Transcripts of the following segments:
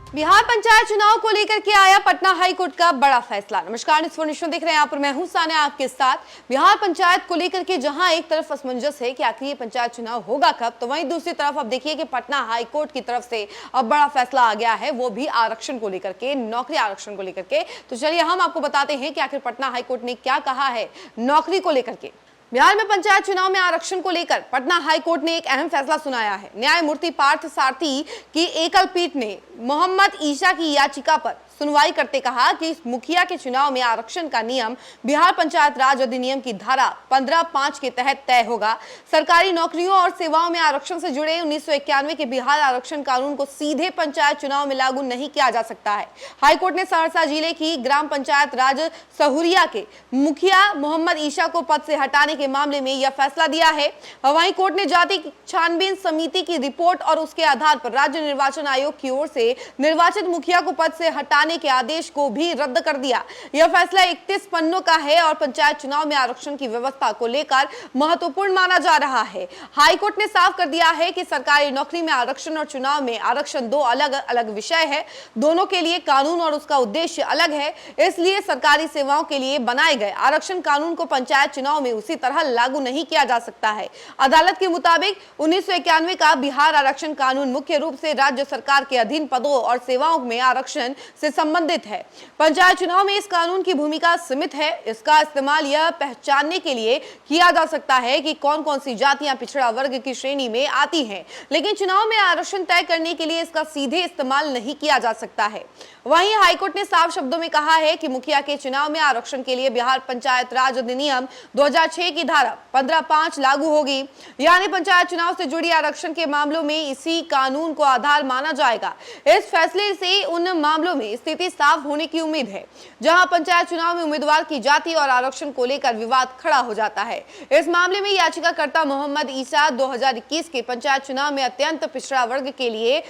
बिहार पंचायत चुनाव को लेकर के आया पटना हाई कोर्ट का बड़ा फैसला। नमस्कार, इन्फॉर्मेशन देख रहे हैं आप और मैं हूं सानिया आपके साथ। बिहार पंचायत को लेकर के जहां एक तरफ असमंजस है कि आखिर ये पंचायत चुनाव होगा कब, तो वहीं दूसरी तरफ अब देखिए कि पटना हाई कोर्ट की तरफ से अब बड़ा फैसला आ गया है, वो भी आरक्षण को लेकर के, नौकरी आरक्षण को लेकर के। तो चलिए हम आपको बताते हैं कि आखिर पटना हाई कोर्ट ने क्या कहा है नौकरी को लेकर के। बिहार में पंचायत चुनाव में आरक्षण को लेकर पटना हाई कोर्ट ने एक अहम फैसला सुनाया है। न्यायमूर्ति पार्थ सारथी की एकल पीठ ने मोहम्मद ईशा की याचिका पर सुनवाई करते कहा कि मुखिया के चुनाव में आरक्षण का नियम बिहार पंचायत राज अधिनियम की धारा 15(5) के तहत तय होगा। सरकारी नौकरियों और सेवाओं में आरक्षण से जुड़े 1991 के बिहार आरक्षण कानून को सीधे पंचायत चुनाव में लागू नहीं किया जा सकता है। हाईकोर्ट ने सहरसा जिले की ग्राम पंचायत राज सहुरिया के मुखिया मोहम्मद ईशा को पद से हटाने के मामले में यह फैसला दिया है। वहीं कोर्ट ने जाति छानबीन समिति की रिपोर्ट और उसके आधार पर राज्य निर्वाचन आयोग की ओर से निर्वाचित मुखिया को पद से हटाने के आदेश को भी रद्द कर दिया। यह फैसला 31 पन्नों का है और पंचायत चुनाव में आरक्षण की व्यवस्था को लेकर महत्वपूर्ण माना जा रहा है। हाईकोर्ट ने साफ कर दिया है कि सरकारी नौकरी में आरक्षण और चुनाव में आरक्षण दो अलग अलग विषय है। दोनों के लिए कानून और उसका उद्देश्य अलग है, इसलिए सरकारी सेवाओं के लिए बनाए गए आरक्षण कानून को पंचायत चुनाव में उसी तरह लागू नहीं किया जा सकता है। अदालत के मुताबिक 1991 का बिहार आरक्षण कानून मुख्य रूप से राज्य सरकार के अधीन पदों और सेवाओं में आरक्षण से संबंधित है। पंचायत चुनाव में इस कानून की भूमिका सीमित है। इसका इस्तेमाल यह पहचानने के लिए किया जा सकता है कि कौन कौन सी जातियां पिछड़ा वर्ग की श्रेणी में आती हैं, लेकिन चुनाव में आरक्षण तय करने के लिए इसका सीधे इस्तेमाल नहीं किया जा सकता है। वहीं हाईकोर्ट ने साफ शब्दों में कहा है कि मुखिया के चुनाव में आरक्षण के लिए बिहार पंचायत राज अधिनियम 2006 की धारा 15(5) लागू होगी, यानी पंचायत चुनाव से जुड़ी आरक्षण के मामलों में इसी कानून को आधार माना जाएगा। इस फैसले से उन मामलों में स्थिति साफ होने की उम्मीद है जहां पंचायत चुनाव में उम्मीदवार की जाति और आरक्षण को लेकर विवाद खड़ा हो जाता है। इस मामले में याचिकाकर्ता मोहम्मद ईसा 2021 के पंचायत चुनाव में अत्यंत पिछड़ा वर्ग के लिए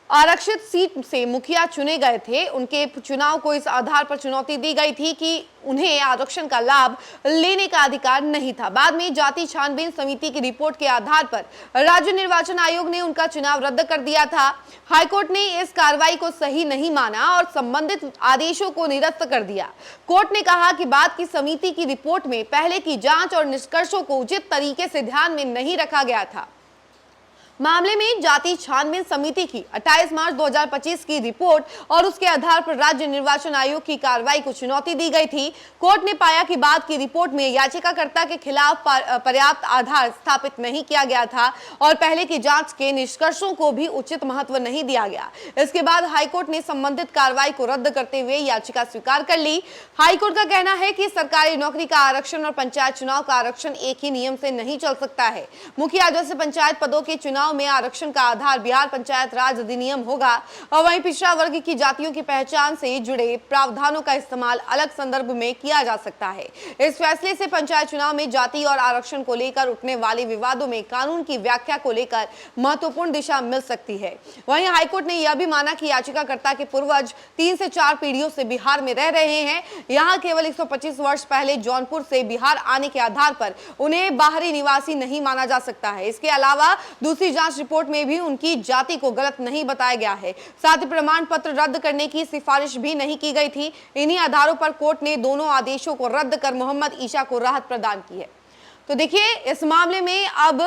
आरक्षित सीट से मुखिया चुने गए थे। उनके चुनाव को इस आधार पर चुनौती दी गई थी कि उन्हें आरक्षण का लाभ लेने का अधिकार नहीं था। बाद में जाति छानबीन समिति की रिपोर्ट के आधार पर राज्य निर्वाचन आयोग ने उनका चुनाव रद्द कर दिया था। हाईकोर्ट ने इस कार्रवाई को सही नहीं माना और संबंधित आदेशों को निरस्त कर दिया। कोर्ट ने कहा कि बाद की समिति की रिपोर्ट में पहले की जांच और निष्कर्षों को उचित तरीके से ध्यान में नहीं रखा गया था। मामले में जाति छानबीन समिति की 28 मार्च 2025 की रिपोर्ट और उसके आधार पर राज्य निर्वाचन आयोग की कार्रवाई को चुनौती दी गई थी। कोर्ट ने पाया कि बाद की रिपोर्ट में याचिकाकर्ता के खिलाफ पर्याप्त आधार स्थापित नहीं किया गया था और पहले की जांच के निष्कर्षों को भी उचित महत्व नहीं दिया गया। इसके बाद हाईकोर्ट ने संबंधित कार्रवाई को रद्द करते हुए याचिका स्वीकार कर ली। हाईकोर्ट का कहना है कि सरकारी नौकरी का आरक्षण और पंचायत चुनाव का आरक्षण एक ही नियम से नहीं चल सकता है। मुखिया जैसे पंचायत पदों के चुनाव में आरक्षण का आधार बिहार पंचायत राज अधिनियम होगा और वहीं पिछड़ा वर्ग की जातियों की पहचान से जुड़े प्रावधानों का इस्तेमाल अलग संदर्भ में किया जा सकता है। इस फैसले से पंचायत चुनाव में जाति और आरक्षण को लेकर उठने वाले विवादों में कानून की व्याख्या को लेकर महत्वपूर्ण दिशा मिल सकती है। वहीं हाईकोर्ट ने यह भी माना कि याचिकाकर्ता के पूर्वज 3 से 4 पीढ़ियों से बिहार में रह रहे हैं। यहाँ केवल 125 वर्ष पहले जौनपुर से बिहार आने के आधार पर उन्हें बाहरी निवासी नहीं माना जा सकता है। इसके अलावा दूसरी जांच रिपोर्ट में भी उनकी जाति को गलत नहीं बताया गया है। साथ ही प्रमाण पत्र रद्द करने की सिफारिश भी नहीं की गई थी। इन्हीं आधारों पर कोर्ट ने दोनों आदेशों को रद्द कर मोहम्मद ईशा को राहत प्रदान की है। तो देखिए, इस मामले में अब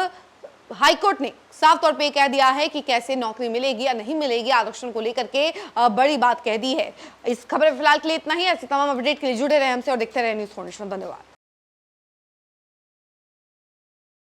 हाईकोर्ट ने साफ तौर पे कह दिया है कि कैसे नौकरी मिलेगी या नहीं मिलेगी, आरक्षण को लेकर के बड़ी बात कह दी है। इस खबर फिलहाल के लिए इतना ही। ऐसे तमाम अपडेट के लिए जुड़े रहे हमसे और देखते रहे न्यूज़ फाउंडेशन। धन्यवाद।